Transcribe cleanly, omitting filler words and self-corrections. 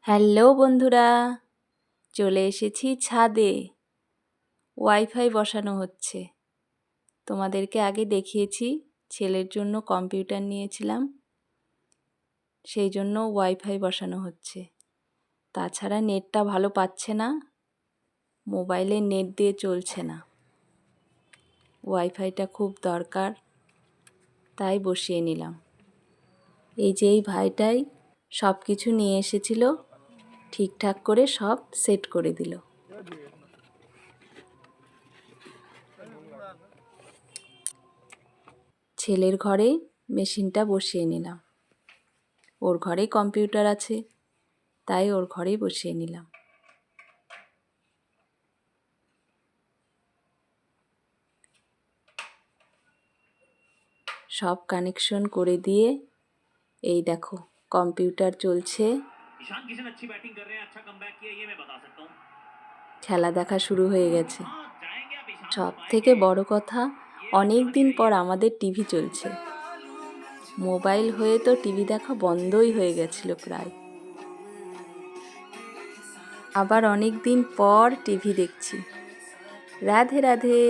Hello বন্ধুরা, চলে এসেছি ছাদে। ওয়াইফাই বসানো হচ্ছে। তোমাদেরকে আগে দেখিয়েছি, ছেলের জন্য কম্পিউটার নিয়েছিলাম, সেই জন্য ওয়াইফাই বসানো হচ্ছে। তাছাড়া নেটটা ভালো পাচ্ছে না, মোবাইলে নেট দিয়ে চলছে না। ওয়াইফাইটা খুব দরকার, তাই বসিয়ে নিলাম। এই যে এই ভাইটাই সব কিছু নিয়ে এসেছিল, ঠিকঠাক করে সব সেট করে দিল। ছেলের ঘরে মেশিনটা বসিয়ে নিলাম। ওর ঘরেই কম্পিউটার আছে, তাই ওর ঘরেই বসিয়ে নিলাম। সব কানেকশন করে দিয়ে এই দেখো কম্পিউটার চলছে, খেলা দেখা শুরু হয়ে গেছে। সব থেকে বড় কথা, অনেক দিন পর আমাদের টিভি চলছে। মোবাইল হয়ে তো টিভি দেখা বন্ধই হয়ে গেছিল প্রায়। আবার অনেক দিন পর টিভি দেখছি। রাধে রাধে।